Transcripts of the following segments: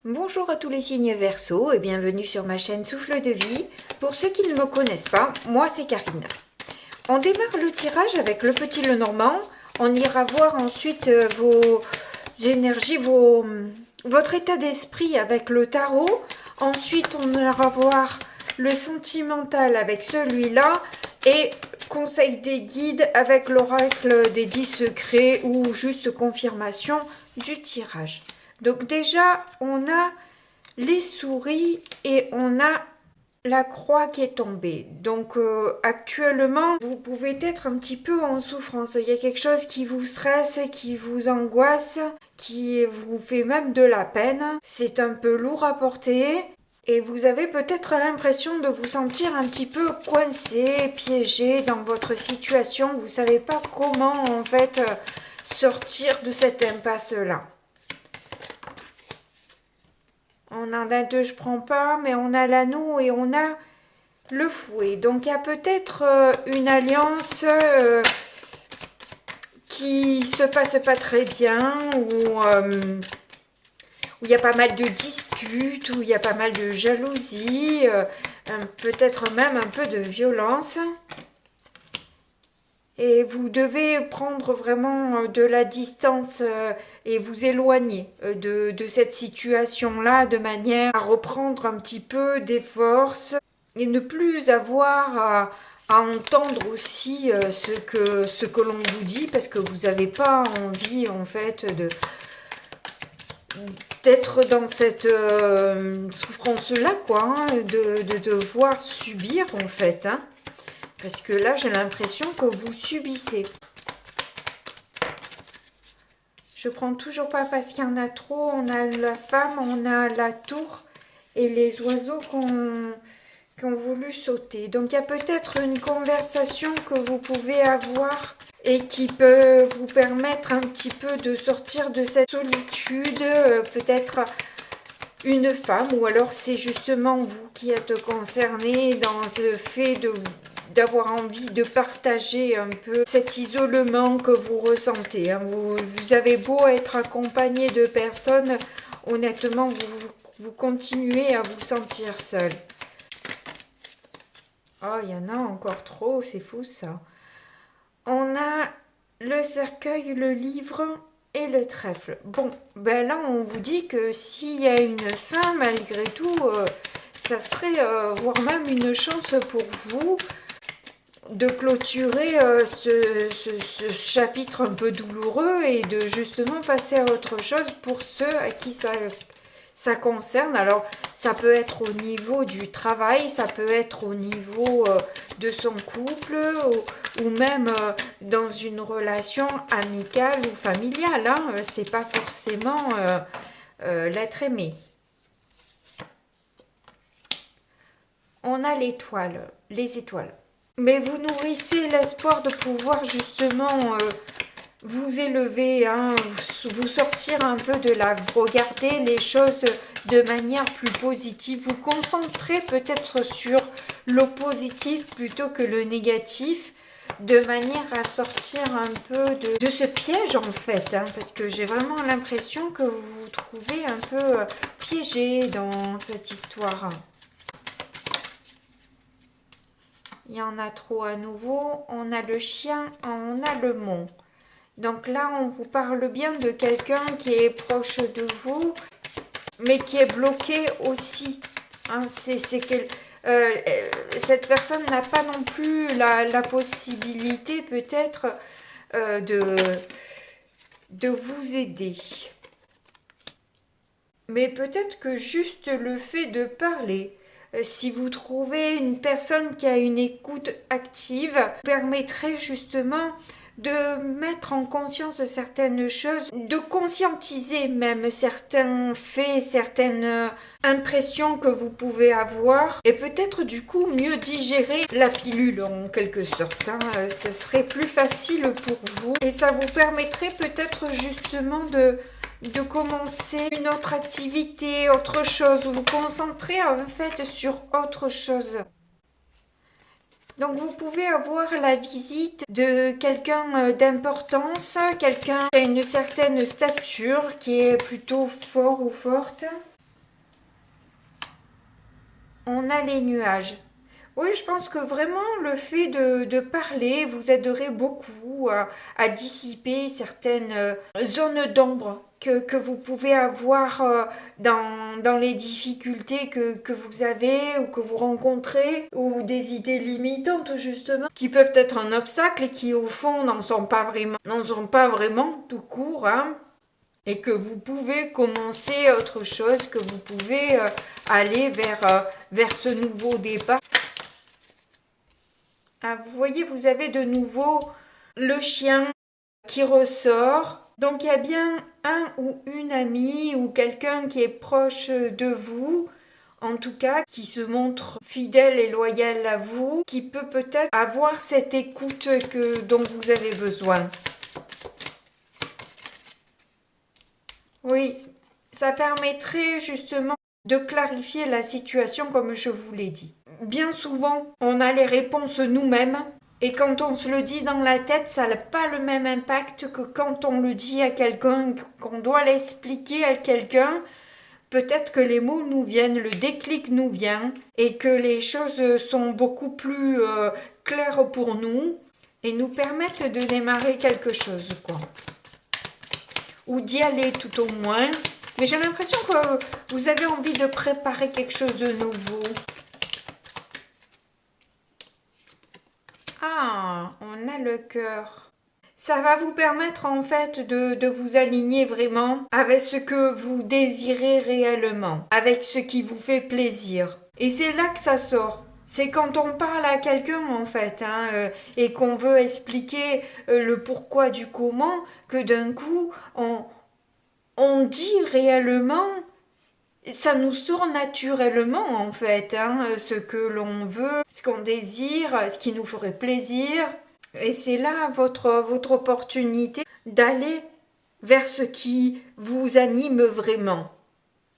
Bonjour à tous les signes Verseau et bienvenue sur ma chaîne Souffle de Vie. Pour ceux qui ne me connaissent pas, moi c'est Karine. On démarre le tirage avec le petit Lenormand. On ira voir ensuite vos énergies, votre état d'esprit avec le tarot. Ensuite, on ira voir le sentimental avec celui-là et conseil des guides avec l'oracle des 10 secrets ou juste confirmation du tirage. Donc déjà, on a les souris et on a la croix qui est tombée. Donc actuellement, vous pouvez être un petit peu en souffrance. Il y a quelque chose qui vous stresse, qui vous angoisse, qui vous fait même de la peine. C'est un peu lourd à porter. Et vous avez peut-être l'impression de vous sentir un petit peu coincé, piégé dans votre situation. Vous ne savez pas comment en fait sortir de cette impasse-là. On en a deux, je prends pas, mais on a l'anneau et on a le fouet. Donc il y a peut-être une alliance qui se passe pas très bien, ou où il y a pas mal de disputes, où il y a pas mal de jalousie, peut-être même un peu de violence. Et vous devez prendre vraiment de la distance et vous éloigner de cette situation-là de manière à reprendre un petit peu des forces et ne plus avoir à entendre aussi ce que l'on vous dit, parce que vous n'avez pas envie en fait d'être dans cette souffrance-là, quoi, hein, de devoir subir en fait, hein. Parce que là, j'ai l'impression que vous subissez. Je prends toujours pas parce qu'il y en a trop. On a la femme, on a la tour et les oiseaux qui ont voulu sauter. Donc, il y a peut-être une conversation que vous pouvez avoir et qui peut vous permettre un petit peu de sortir de cette solitude. Peut-être une femme, ou alors c'est justement vous qui êtes concerné dans ce fait d'avoir envie de partager un peu cet isolement que vous ressentez, hein. Vous avez beau être accompagné de personnes, honnêtement, vous continuez à vous sentir seul. Oh, il y en a encore trop, c'est fou ça. On a le cercueil, le livre et le trèfle. Bon, ben là, on vous dit que s'il y a une fin, malgré tout, ça serait voire même une chance pour vous de clôturer ce chapitre un peu douloureux et de justement passer à autre chose pour ceux à qui ça concerne. Alors, ça peut être au niveau du travail, ça peut être au niveau de son couple ou même dans une relation amicale ou familiale, hein. C'est pas forcément l'être aimé. On a l'étoile, les étoiles. Mais vous nourrissez l'espoir de pouvoir justement vous élever, hein, vous sortir un peu de là, vous regardez les choses de manière plus positive, vous concentrez peut-être sur le positif plutôt que le négatif, de manière à sortir un peu de ce piège en fait, hein, parce que j'ai vraiment l'impression que vous vous trouvez un peu piégé dans cette histoire. Il y en a trop à nouveau. On a le chien, on a le mont. Donc là, on vous parle bien de quelqu'un qui est proche de vous, mais qui est bloqué aussi, hein. Cette personne n'a pas non plus la possibilité peut-être de vous aider. Mais peut-être que juste le fait de parler, si vous trouvez une personne qui a une écoute active, permettrait justement de mettre en conscience certaines choses, de conscientiser même certains faits, certaines impressions que vous pouvez avoir, et peut-être du coup mieux digérer la pilule en quelque sorte, hein. Ce serait plus facile pour vous et ça vous permettrait peut-être justement de commencer une autre activité, autre chose, vous concentrer en fait sur autre chose. Donc vous pouvez avoir la visite de quelqu'un d'importance, quelqu'un qui a une certaine stature, qui est plutôt fort ou forte. on a les nuages. Oui, je pense que vraiment le fait de parler vous aiderait beaucoup à dissiper certaines zones d'ombre que vous pouvez avoir dans les difficultés que vous avez ou que vous rencontrez, ou des idées limitantes justement, qui peuvent être un obstacle et qui au fond n'en sont pas vraiment tout court, hein, et que vous pouvez commencer autre chose, que vous pouvez aller vers ce nouveau départ. Ah, vous voyez, vous avez de nouveau le chien qui ressort. Donc il y a bien un ou une amie ou quelqu'un qui est proche de vous, en tout cas qui se montre fidèle et loyal à vous, qui peut peut-être avoir cette écoute dont vous avez besoin. Oui, ça permettrait justement de clarifier la situation comme je vous l'ai dit. Bien souvent, on a les réponses nous-mêmes et quand on se le dit dans la tête, ça n'a pas le même impact que quand on le dit à quelqu'un, qu'on doit l'expliquer à quelqu'un. Peut-être que les mots nous viennent, le déclic nous vient et que les choses sont beaucoup plus claires pour nous et nous permettent de démarrer quelque chose, quoi. Ou d'y aller tout au moins. Mais j'ai l'impression que vous avez envie de préparer quelque chose de nouveau. Ah, on a le cœur. Ça va vous permettre en fait de vous aligner vraiment avec ce que vous désirez réellement, avec ce qui vous fait plaisir. Et c'est là que ça sort. C'est quand on parle à quelqu'un en fait, hein, et qu'on veut expliquer le pourquoi du comment, que d'un coup on dit réellement, ça nous sort naturellement en fait, hein, ce que l'on veut, ce qu'on désire, ce qui nous ferait plaisir. Et c'est là votre opportunité d'aller vers ce qui vous anime vraiment.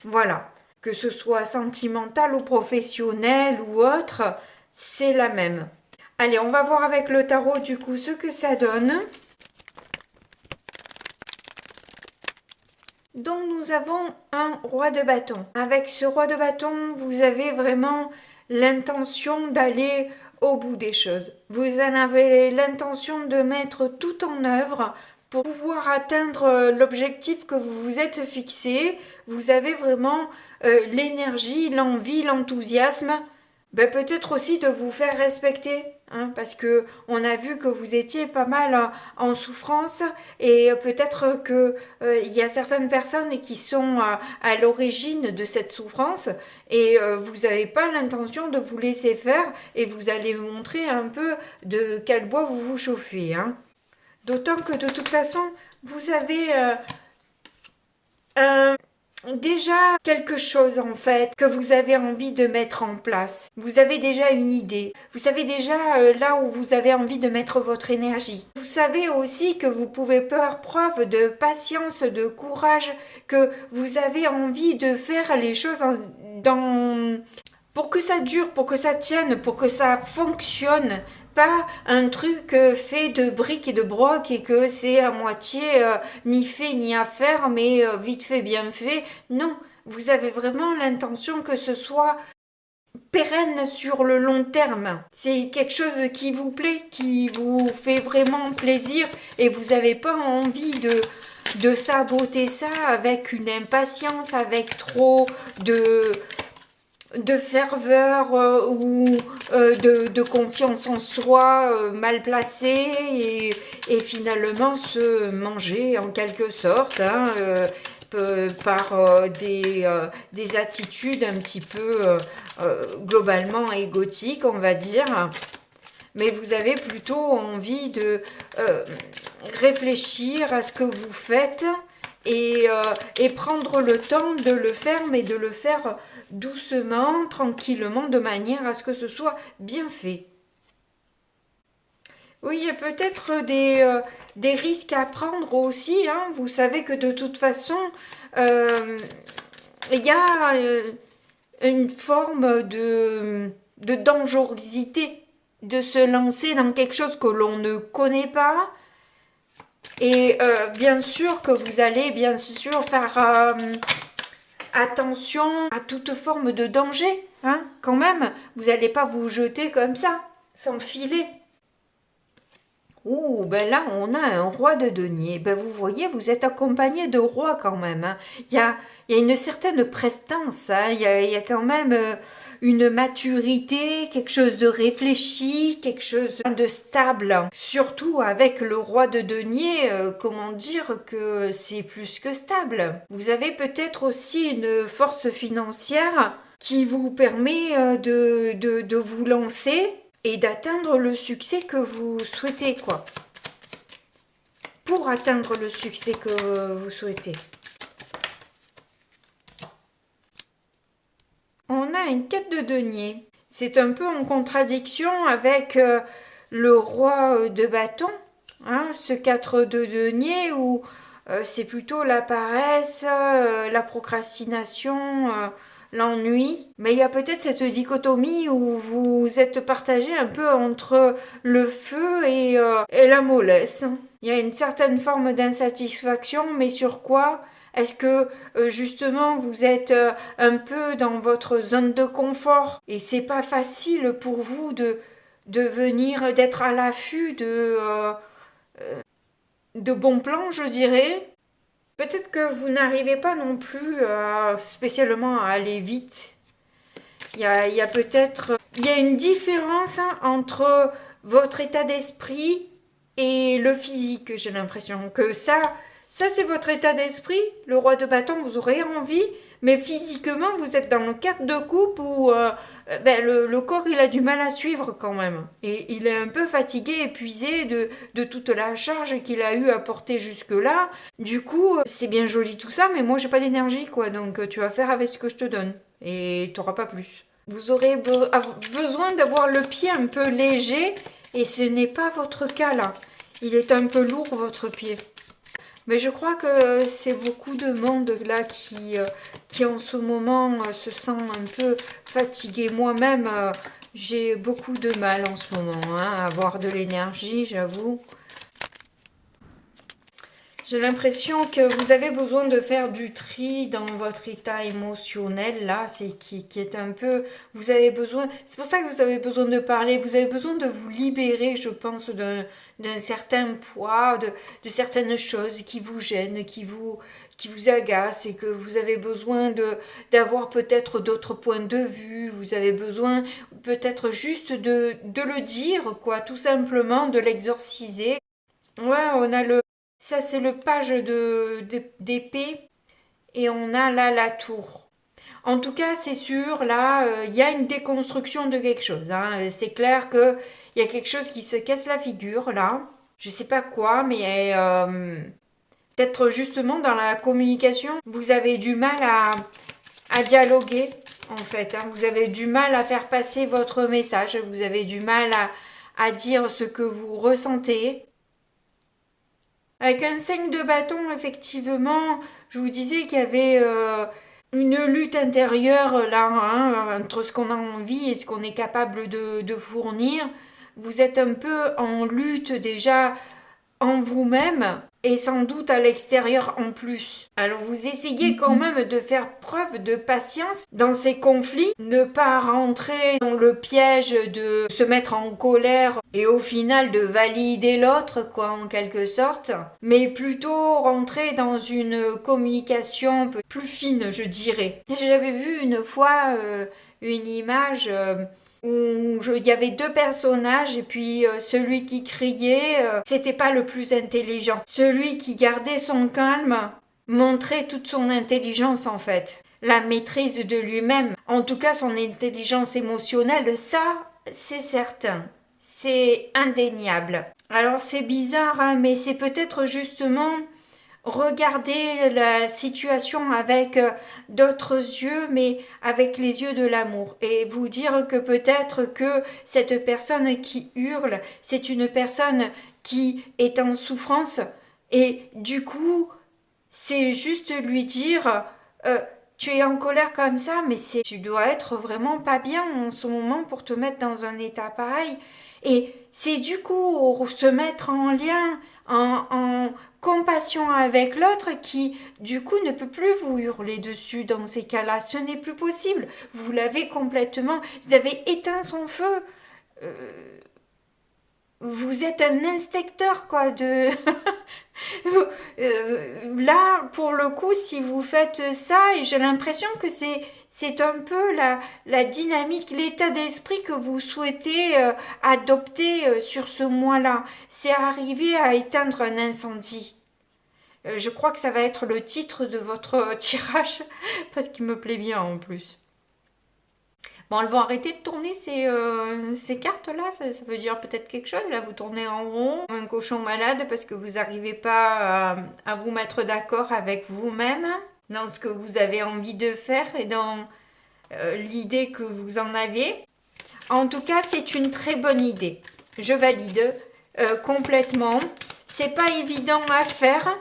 Voilà. Que ce soit sentimental ou professionnel ou autre, c'est la même. Allez, on va voir avec le tarot du coup ce que ça donne. Donc nous avons un roi de bâton. Avec ce roi de bâton, vous avez vraiment l'intention d'aller au bout des choses. Vous en avez l'intention de mettre tout en œuvre pour pouvoir atteindre l'objectif que vous vous êtes fixé. Vous avez vraiment l'énergie, l'envie, l'enthousiasme. Peut-être aussi de vous faire respecter, hein, parce que on a vu que vous étiez pas mal en souffrance et peut-être que il y a certaines personnes qui sont à l'origine de cette souffrance et vous n'avez pas l'intention de vous laisser faire et vous allez vous montrer un peu de quel bois vous vous chauffez, hein. D'autant que de toute façon vous avez déjà quelque chose en fait que vous avez envie de mettre en place. Vous avez déjà une idée. Vous savez déjà là où vous avez envie de mettre votre énergie. Vous savez aussi que vous pouvez faire preuve de patience, de courage, que vous avez envie de faire les choses pour que ça dure, pour que ça tienne, pour que ça fonctionne. Pas un truc fait de briques et de broc et que c'est à moitié ni fait ni à faire, mais vite fait, bien fait. Non, vous avez vraiment l'intention que ce soit pérenne sur le long terme. C'est quelque chose qui vous plaît, qui vous fait vraiment plaisir et vous n'avez pas envie de saboter ça avec une impatience, avec trop de ferveur ou de confiance en soi mal placée et finalement se manger en quelque sorte, hein, par des attitudes un petit peu globalement égotiques, on va dire. Mais vous avez plutôt envie de réfléchir à ce que vous faites et prendre le temps de le faire, mais de le faire doucement, tranquillement, de manière à ce que ce soit bien fait. Oui, il y a peut-être des risques à prendre aussi, hein. Vous savez que de toute façon, il y a une forme de dangerosité de se lancer dans quelque chose que l'on ne connaît pas. Et bien sûr que vous allez bien sûr faire attention à toute forme de danger, hein, quand même. Vous n'allez pas vous jeter comme ça, sans filet. Ouh, ben là, on a un roi de denier. Ben vous voyez, vous êtes accompagné de rois quand même, hein. Il y a une certaine prestance, hein. Il y a quand même une maturité, quelque chose de réfléchi, quelque chose de stable. Surtout avec le roi de denier, comment dire que c'est plus que stable. Vous avez peut-être aussi une force financière qui vous permet de vous lancer et d'atteindre le succès que vous souhaitez, quoi. Pour atteindre le succès que vous souhaitez. On a une 4 de denier. C'est un peu en contradiction avec le roi de bâton, hein, ce 4 de denier où c'est plutôt la paresse, la procrastination, l'ennui. Mais il y a peut-être cette dichotomie où vous êtes partagé un peu entre le feu et la mollesse. Il y a une certaine forme d'insatisfaction, mais sur quoi? Est-ce que justement vous êtes un peu dans votre zone de confort et c'est pas facile pour vous d'être à l'affût de bons plans, je dirais. Peut-être que vous n'arrivez pas non plus spécialement à aller vite. Il y a peut-être il y a une différence, hein, entre votre état d'esprit et le physique. J'ai l'impression que ça c'est votre état d'esprit. Le roi de bâton, vous aurez envie, mais physiquement, vous êtes dans le cadre de coupe où le corps, il a du mal à suivre quand même. Et il est un peu fatigué, épuisé de toute la charge qu'il a eu à porter jusque-là. Du coup, c'est bien joli tout ça, mais moi, j'ai pas d'énergie, quoi. Donc, tu vas faire avec ce que je te donne. Et tu n'auras pas plus. Vous aurez besoin d'avoir le pied un peu léger, et ce n'est pas votre cas, là. Il est un peu lourd, votre pied. Mais je crois que c'est beaucoup de monde là qui en ce moment se sent un peu fatigué. Moi-même, j'ai beaucoup de mal en ce moment, hein, à avoir de l'énergie, j'avoue. J'ai l'impression que vous avez besoin de faire du tri dans votre état émotionnel, là, qui est un peu... Vous avez besoin... C'est pour ça que vous avez besoin de parler, vous avez besoin de vous libérer, je pense, d'un certain poids, de certaines choses qui vous gênent, qui vous agacent, et que vous avez besoin d'avoir peut-être d'autres points de vue, vous avez besoin peut-être juste de le dire, quoi, tout simplement, de l'exorciser. Ouais, on a le... Ça, c'est le page d'épée et on a là la tour. En tout cas, c'est sûr, là, il y a une déconstruction de quelque chose, hein. C'est clair qu'il y a quelque chose qui se casse la figure, là. Je sais pas quoi, mais peut-être justement dans la communication, vous avez du mal à dialoguer, en fait, hein. Vous avez du mal à faire passer votre message, vous avez du mal à dire ce que vous ressentez. Avec un 5 de bâton, effectivement, je vous disais qu'il y avait une lutte intérieure là, hein, entre ce qu'on a envie et ce qu'on est capable de fournir. Vous êtes un peu en lutte déjà en vous-même et sans doute à l'extérieur en plus. Alors vous essayez quand même de faire preuve de patience dans ces conflits, ne pas rentrer dans le piège de se mettre en colère et au final de valider l'autre, quoi, en quelque sorte, mais plutôt rentrer dans une communication plus fine, je dirais. J'avais vu une fois une image où il y avait deux personnages et puis celui qui criait, c'était pas le plus intelligent. Celui qui gardait son calme montrait toute son intelligence en fait. La maîtrise de lui-même, en tout cas son intelligence émotionnelle, ça c'est certain. C'est indéniable. Alors c'est bizarre, hein, mais c'est peut-être justement regarder la situation avec d'autres yeux, mais avec les yeux de l'amour, et vous dire que peut-être que cette personne qui hurle, c'est une personne qui est en souffrance, et du coup, c'est juste lui dire tu es en colère comme ça, mais tu dois être vraiment pas bien en ce moment pour te mettre dans un état pareil. Et c'est du coup se mettre en lien, compassion avec l'autre qui, du coup, ne peut plus vous hurler dessus dans ces cas-là. Ce n'est plus possible. Vous l'avez complètement... Vous avez éteint son feu. Vous êtes un inspecteur, quoi, de... Là, pour le coup, si vous faites ça, et j'ai l'impression que c'est un peu la dynamique, l'état d'esprit que vous souhaitez adopter sur ce mois-là. C'est arriver à éteindre un incendie. Je crois que ça va être le titre de votre tirage, parce qu'il me plaît bien en plus. Bon, elles vont arrêter de tourner ces cartes-là, ça veut dire peut-être quelque chose. Là, vous tournez en rond, un cochon malade parce que vous n'arrivez pas à vous mettre d'accord avec vous-même dans ce que vous avez envie de faire et dans l'idée que vous en avez. En tout cas, c'est une très bonne idée. Je valide complètement. C'est pas évident à faire.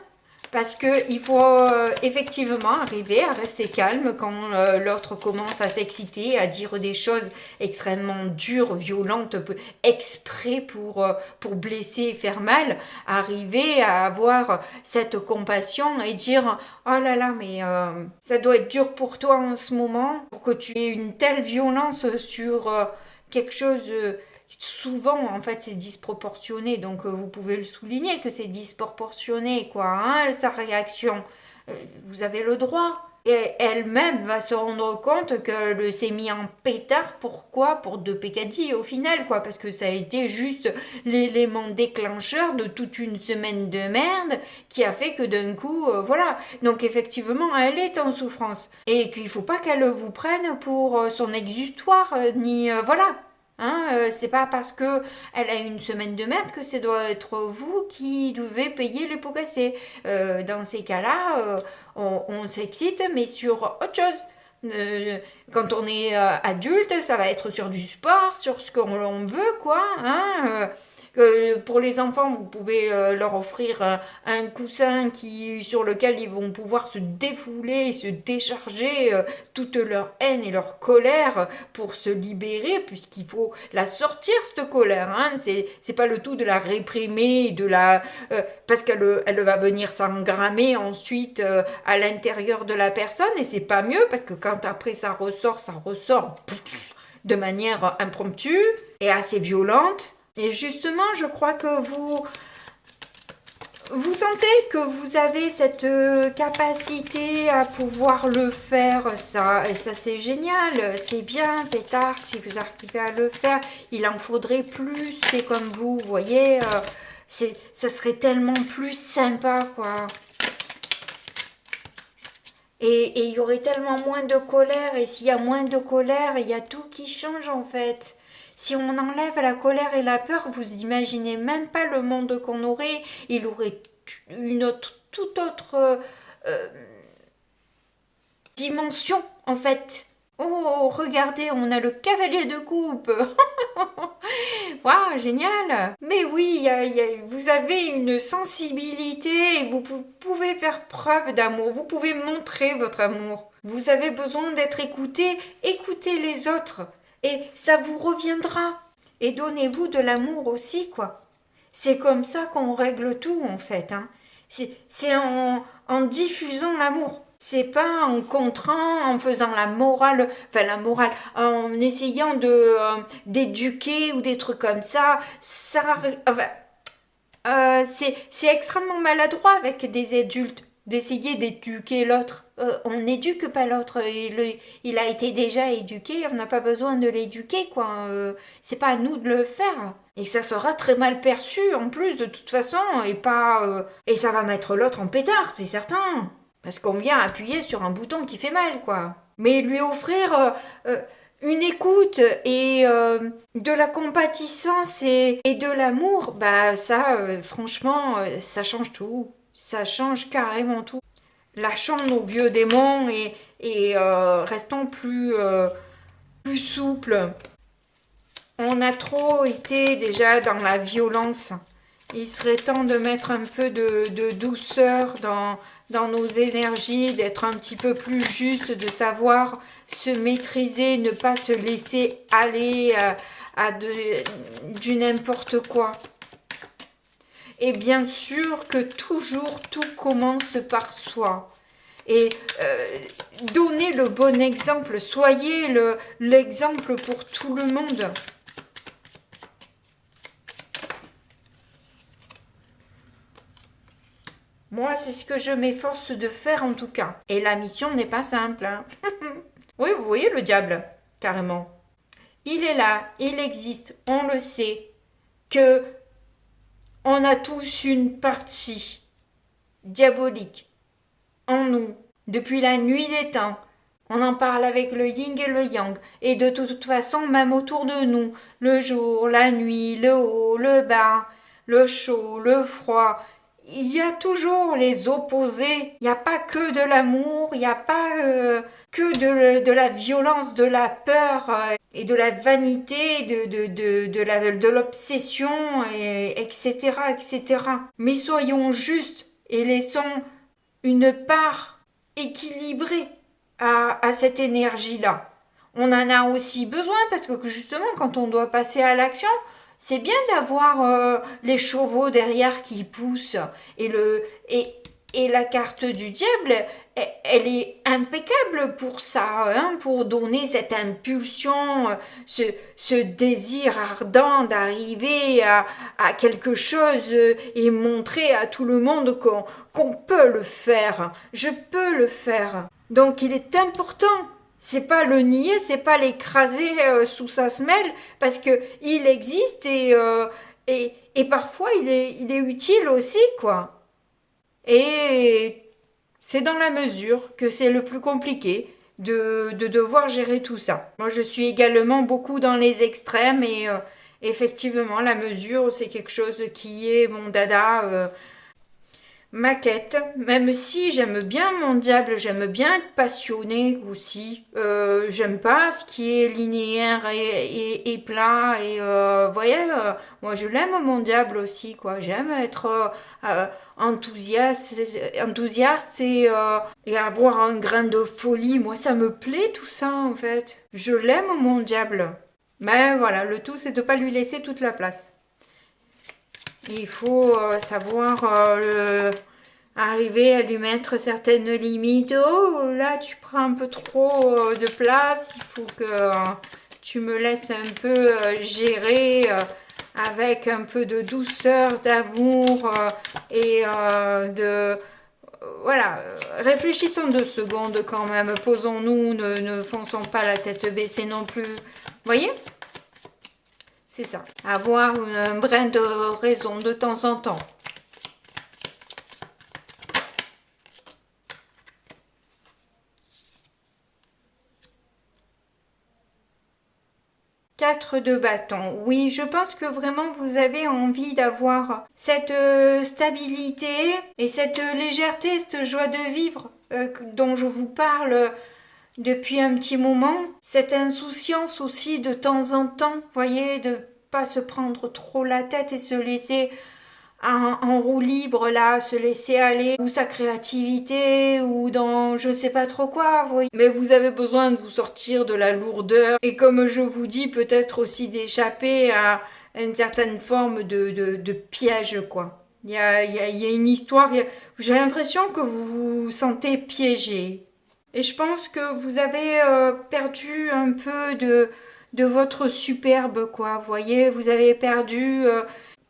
Parce qu'il faut effectivement arriver à rester calme quand l'autre commence à s'exciter, à dire des choses extrêmement dures, violentes, exprès pour blesser et faire mal. Arriver à avoir cette compassion et dire « Oh là là, mais ça doit être dur pour toi en ce moment, pour que tu aies une telle violence sur quelque chose... Souvent, en fait, c'est disproportionné, donc vous pouvez le souligner que c'est disproportionné, quoi, hein, sa réaction. Vous avez le droit. Et elle-même va se rendre compte qu'elle s'est mis en pétard. Pourquoi? Pour deux pécadilles au final, quoi, parce que ça a été juste l'élément déclencheur de toute une semaine de merde qui a fait que d'un coup, voilà. Donc effectivement, elle est en souffrance. Et qu'il faut pas qu'elle vous prenne pour son exutoire, ni... voilà. Hein, c'est pas parce que elle a une semaine de merde que ça doit être vous qui devez payer les pots cassés. Dans ces cas-là, on s'excite, mais sur autre chose. Quand on est adulte, ça va être sur du sport, sur ce qu'on veut, quoi. Hein, pour les enfants, vous pouvez leur offrir un coussin sur lequel ils vont pouvoir se défouler et se décharger toute leur haine et leur colère pour se libérer, puisqu'il faut la sortir, cette colère. Hein. C'est pas le tout de la réprimer, parce qu'elle va venir s'engrammer ensuite à l'intérieur de la personne, et c'est pas mieux, parce que quand après ça ressort de manière impromptue et assez violente. Et justement, je crois que vous sentez que vous avez cette capacité à pouvoir le faire, ça, et ça c'est génial, c'est bien, Tétard, si vous arrivez à le faire, il en faudrait plus, c'est comme vous voyez, ça serait tellement plus sympa, quoi. Et il y aurait tellement moins de colère, et s'il y a moins de colère, il y a tout qui change en fait. Si on enlève la colère et la peur, vous imaginez même pas le monde qu'on aurait. Il aurait toute autre dimension en fait. Oh, regardez, on a le cavalier de coupe. Waouh, génial. Mais oui, vous avez une sensibilité et vous pouvez faire preuve d'amour. Vous pouvez montrer votre amour. Vous avez besoin d'être écouté. Écoutez les autres. Et ça vous reviendra. Et donnez-vous de l'amour aussi, quoi. C'est comme ça qu'on règle tout, en fait. Hein. C'est en diffusant l'amour. C'est pas en contrant, en faisant la morale, en essayant d'éduquer ou des trucs comme ça. C'est extrêmement maladroit avec des adultes d'essayer d'éduquer l'autre. On n'éduque pas l'autre. Il a été déjà éduqué, on n'a pas besoin de l'éduquer, quoi. C'est pas à nous de le faire. Et ça sera très mal perçu en plus de toute façon, et ça va mettre l'autre en pétard, c'est certain. Parce qu'on vient appuyer sur un bouton qui fait mal, quoi. Mais lui offrir une écoute et de la compatissance et de l'amour, bah ça, franchement, ça change tout. Ça change carrément tout. Lâchons nos vieux démons et restons plus souples. On a trop été déjà dans la violence. Il serait temps de mettre un peu de douceur dans nos énergies, d'être un petit peu plus juste, de savoir se maîtriser, ne pas se laisser aller à du n'importe quoi. Et bien sûr que toujours tout commence par soi. Et donnez le bon exemple, soyez l'exemple pour tout le monde. Moi, c'est ce que je m'efforce de faire en tout cas. Et la mission n'est pas simple. Hein. Oui, vous voyez le diable, carrément. Il est là, il existe, on le sait, que on a tous une partie diabolique en nous, depuis la nuit des temps. On en parle avec le yin et le yang, et de toute façon, même autour de nous, le jour, la nuit, le haut, le bas, le chaud, le froid, il y a toujours les opposés. Il n'y a pas que de l'amour, il n'y a pas que de la violence, de la peur et de la vanité, de l'obsession, etc., etc. Mais soyons justes et laissons une part équilibrée à cette énergie-là. On en a aussi besoin parce que justement, quand on doit passer à l'action, c'est bien d'avoir les chevaux derrière qui poussent et la carte du diable, elle est impeccable pour ça, hein, pour donner cette impulsion, ce désir ardent d'arriver à quelque chose et montrer à tout le monde qu'on peut le faire. Je peux le faire. Donc il est important. C'est pas le nier, c'est pas l'écraser sous sa semelle, parce que il existe et parfois il est utile aussi, quoi. Et c'est dans la mesure que c'est le plus compliqué de devoir gérer tout ça. Moi, je suis également beaucoup dans les extrêmes et effectivement, la mesure, c'est quelque chose qui est mon dada. Ma quête, même si j'aime bien mon diable, j'aime bien être passionnée aussi. J'aime pas ce qui est linéaire et plat. Et voyez, moi je l'aime mon diable aussi, quoi. J'aime être enthousiaste et avoir un grain de folie. Moi ça me plaît tout ça en fait. Je l'aime mon diable. Mais voilà, le tout c'est de pas lui laisser toute la place. Il faut savoir arriver à lui mettre certaines limites. Oh, là, tu prends un peu trop de place. Il faut que tu me laisses un peu gérer avec un peu de douceur, d'amour et voilà, réfléchissons 2 secondes quand même. Posons-nous, ne fonçons pas la tête baissée non plus. Vous voyez ? C'est ça. Avoir un brin de raison de temps en temps. Quatre de bâton. Oui, je pense que vraiment vous avez envie d'avoir cette stabilité et cette légèreté, cette joie de vivre dont je vous parle depuis un petit moment. Cette insouciance aussi de temps en temps, voyez, de pas se prendre trop la tête et se laisser en roue libre là, se laisser aller, ou sa créativité, ou dans je sais pas trop quoi, vous voyez. Mais vous avez besoin de vous sortir de la lourdeur, et comme je vous dis, peut-être aussi d'échapper à une certaine forme de piège, quoi. Il y a une histoire, j'ai l'impression que vous vous sentez piégé. Et je pense que vous avez perdu un peu de votre superbe, quoi. Vous voyez, vous avez perdu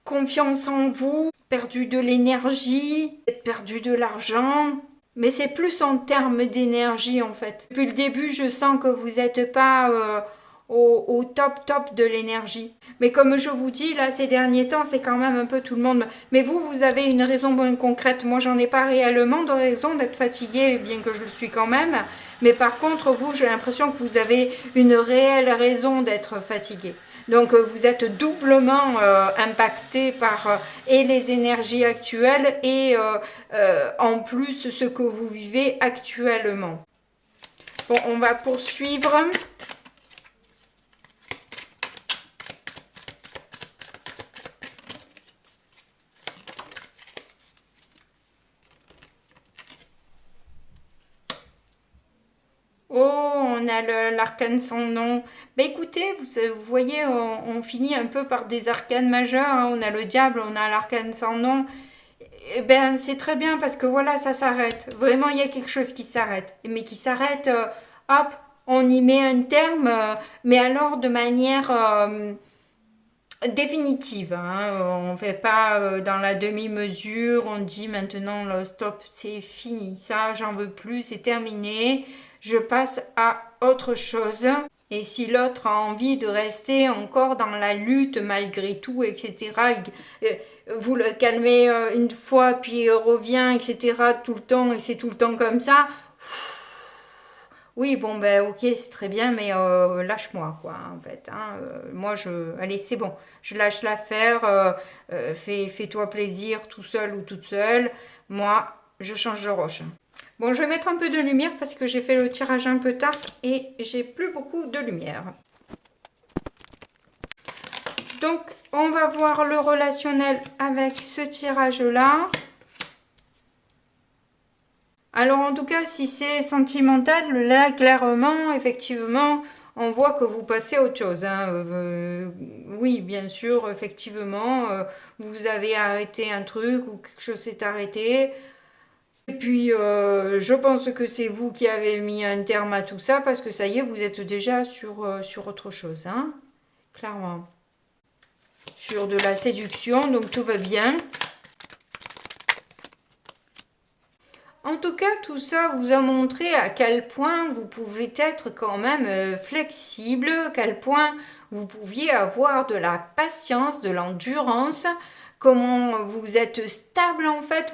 confiance en vous, perdu de l'énergie, perdu de l'argent. Mais c'est plus en termes d'énergie en fait. Depuis le début, je sens que vous n'êtes pas au top de l'énergie. Mais comme je vous dis, là, ces derniers temps, c'est quand même un peu tout le monde. Mais vous avez une raison bonne concrète. Moi, j'en ai pas réellement de raison d'être fatiguée, bien que je le suis quand même. Mais par contre, vous, j'ai l'impression que vous avez une réelle raison d'être fatiguée. Donc vous êtes doublement impacté par et les énergies actuelles et en plus ce que vous vivez actuellement. Bon, on va poursuivre. Oh, on a l'arcane sans nom. Ben écoutez, vous voyez, on finit un peu par des arcanes majeurs, hein. On a le diable, on a l'arcane sans nom. Eh ben c'est très bien parce que voilà, ça s'arrête. Vraiment, il y a quelque chose qui s'arrête. Mais qui s'arrête, hop, on y met un terme, mais alors de manière définitive, hein. On ne fait pas dans la demi-mesure, on dit maintenant là, stop, c'est fini, ça j'en veux plus, c'est terminé, je passe à autre chose. Et si l'autre a envie de rester encore dans la lutte malgré tout, etc., vous le calmez une fois, puis il revient, etc., tout le temps, et c'est tout le temps comme ça. Oui, bon, ben ok, c'est très bien, mais lâche-moi, quoi, en fait. Hein. Moi, allez, c'est bon, je lâche l'affaire, fais-toi plaisir tout seul ou toute seule. Moi, je change de roche. Bon, je vais mettre un peu de lumière parce que j'ai fait le tirage un peu tard et j'ai plus beaucoup de lumière. Donc, on va voir le relationnel avec ce tirage-là. Alors en tout cas, si c'est sentimental, là, clairement, effectivement, on voit que vous passez à autre chose. Hein. Oui, bien sûr, effectivement, vous avez arrêté un truc ou quelque chose s'est arrêté. Et puis, je pense que c'est vous qui avez mis un terme à tout ça parce que ça y est, vous êtes déjà sur autre chose, hein, clairement. Sur de la séduction, donc tout va bien. En tout cas, tout ça vous a montré à quel point vous pouvez être quand même flexible, à quel point vous pouviez avoir de la patience, de l'endurance, comment vous êtes stable en fait,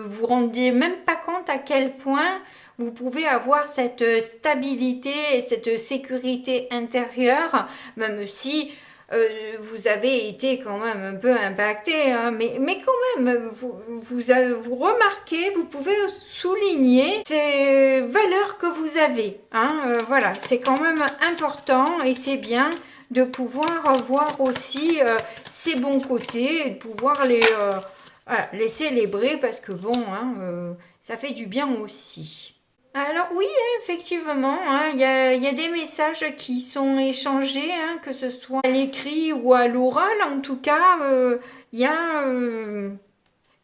vous rendiez même pas compte à quel point vous pouvez avoir cette stabilité et cette sécurité intérieure, même si vous avez été quand même un peu impacté, hein, mais quand même, vous remarquez, vous pouvez souligner ces valeurs que vous avez. Hein, voilà, c'est quand même important et c'est bien de pouvoir voir aussi ses bons côtés et de pouvoir voilà, les célébrer parce que bon, hein, ça fait du bien aussi. Alors oui, effectivement, hein, il y a des messages qui sont échangés, hein, que ce soit à l'écrit ou à l'oral. En tout cas, il y a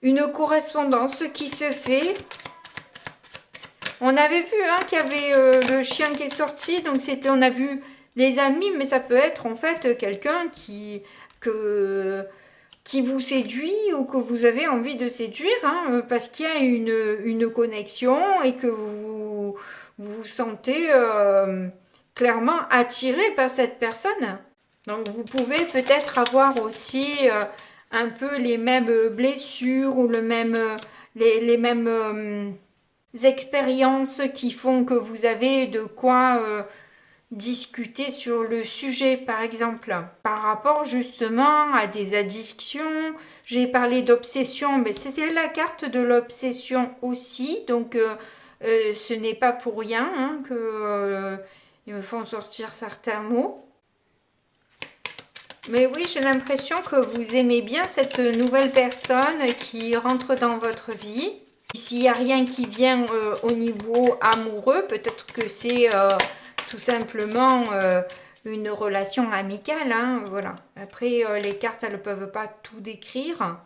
une correspondance qui se fait. On avait vu hein, qu'il y avait le chien qui est sorti, donc on a vu les amis, mais ça peut être en fait quelqu'un qui vous séduit ou que vous avez envie de séduire, hein, parce qu'il y a une connexion et que vous vous sentez clairement attiré par cette personne. Donc vous pouvez peut-être avoir aussi un peu les mêmes blessures ou les mêmes expériences qui font que vous avez de quoi discuter sur le sujet, par exemple, par rapport justement à des addictions. J'ai parlé d'obsession, mais c'est la carte de l'obsession aussi, donc ce n'est pas pour rien hein, que ils me font sortir certains mots. Mais oui, j'ai l'impression que vous aimez bien cette nouvelle personne qui rentre dans votre vie. S'il n'y a rien qui vient au niveau amoureux, peut-être que c'est tout simplement une relation amicale. Hein, voilà. Après, les cartes, elles ne peuvent pas tout décrire.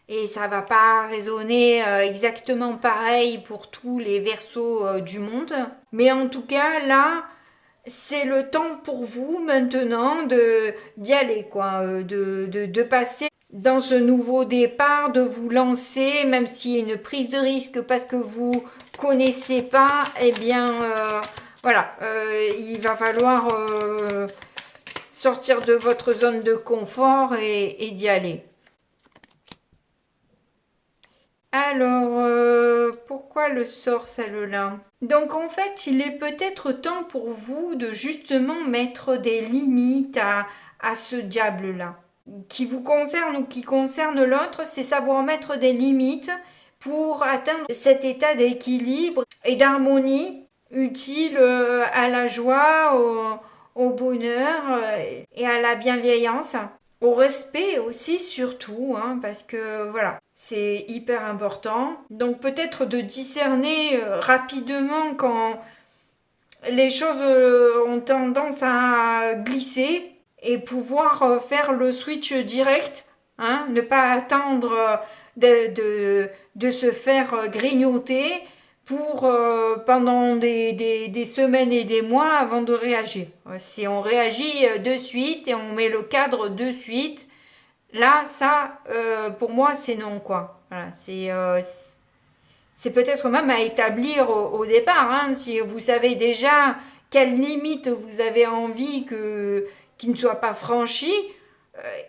Et ça ne va pas résonner exactement pareil pour tous les versos du monde. Mais en tout cas, là, c'est le temps pour vous maintenant d'y aller, quoi, de passer dans ce nouveau départ, de vous lancer, même s'il y a une prise de risque parce que vous connaissez pas, eh bien, voilà, il va falloir sortir de votre zone de confort et d'y aller. Alors, pourquoi le sort celle-là? Donc en fait, il est peut-être temps pour vous de justement mettre des limites à ce diable-là. Qui vous concerne ou qui concerne l'autre, c'est savoir mettre des limites pour atteindre cet état d'équilibre et d'harmonie utile à la joie, au bonheur et à la bienveillance. Au respect aussi surtout, hein, parce que voilà, c'est hyper important. Donc peut-être de discerner rapidement quand les choses ont tendance à glisser et pouvoir faire le switch direct, hein, ne pas attendre de se faire grignoter pour pendant des semaines et des mois avant de réagir. Si on réagit de suite et on met le cadre de suite, là, ça, pour moi, c'est non, quoi. Voilà, c'est peut-être même à établir au départ, hein, si vous savez déjà quelles limites vous avez envie qui ne soient pas franchies,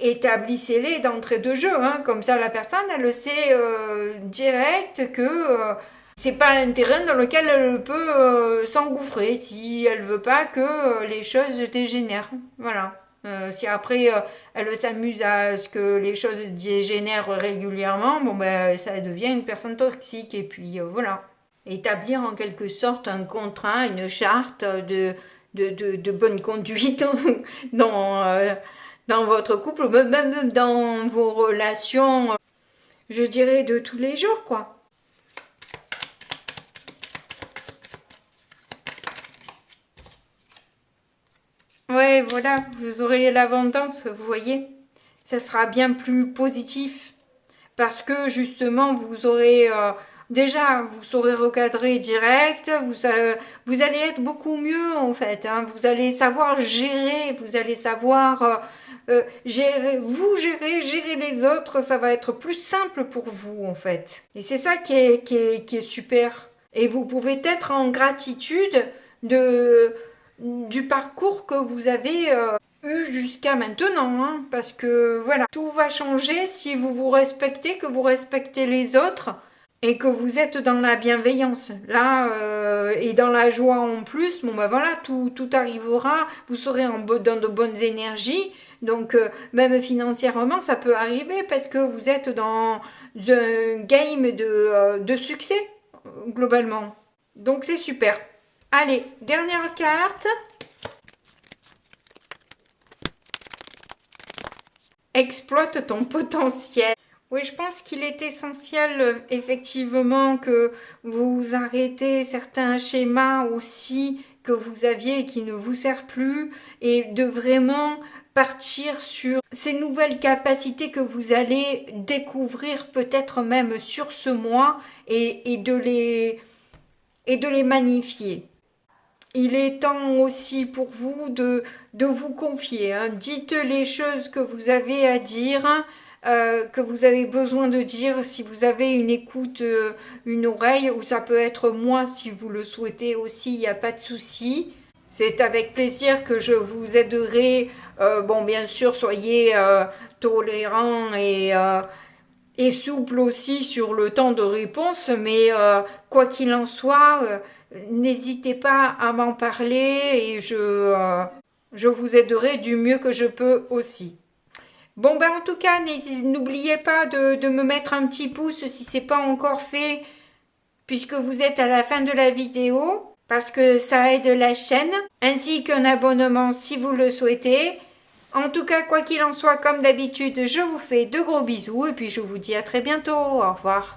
établissez-les d'entrée de jeu, hein, comme ça la personne elle le sait direct que c'est pas un terrain dans lequel elle peut s'engouffrer si elle veut pas que les choses dégénèrent. Voilà. Si après elle s'amuse à ce que les choses dégénèrent régulièrement, bon ben ça devient une personne toxique et puis voilà. Établir en quelque sorte un contrat, une charte de bonne conduite dans votre couple, même dans vos relations, je dirais de tous les jours, quoi. Ouais, voilà, vous aurez l'abondance, vous voyez. Ça sera bien plus positif parce que justement, vous aurez déjà, vous saurez recadrer direct, vous allez être beaucoup mieux en fait. Hein, vous allez savoir gérer, vous allez savoir gérer les autres, ça va être plus simple pour vous en fait. Et c'est ça qui est super. Et vous pouvez être en gratitude du parcours que vous avez eu jusqu'à maintenant, hein, parce que voilà, tout va changer si vous vous respectez, que vous respectez les autres et que vous êtes dans la bienveillance. Là, et dans la joie en plus, bon ben voilà, tout arrivera, vous serez dans de bonnes énergies, donc même financièrement, ça peut arriver parce que vous êtes dans un game de succès, globalement. Donc c'est super. Allez, dernière carte. Exploite ton potentiel. Oui, je pense qu'il est essentiel effectivement que vous arrêtez certains schémas aussi que vous aviez et qui ne vous servent plus et de vraiment partir sur ces nouvelles capacités que vous allez découvrir peut-être même sur ce mois et de les magnifier. Il est temps aussi pour vous de vous confier. Hein. Dites les choses que vous avez à dire, que vous avez besoin de dire. Si vous avez une écoute, une oreille, ou ça peut être moi si vous le souhaitez aussi, il n'y a pas de souci. C'est avec plaisir que je vous aiderai. Bon, bien sûr, soyez tolérants et souple aussi sur le temps de réponse, mais quoi qu'il en soit, n'hésitez pas à m'en parler et je vous aiderai du mieux que je peux aussi. Bon ben en tout cas, n'oubliez pas de me mettre un petit pouce si c'est pas encore fait, puisque vous êtes à la fin de la vidéo, parce que ça aide la chaîne, ainsi qu'un abonnement si vous le souhaitez. En tout cas, quoi qu'il en soit, comme d'habitude, je vous fais de gros bisous et puis je vous dis à très bientôt. Au revoir.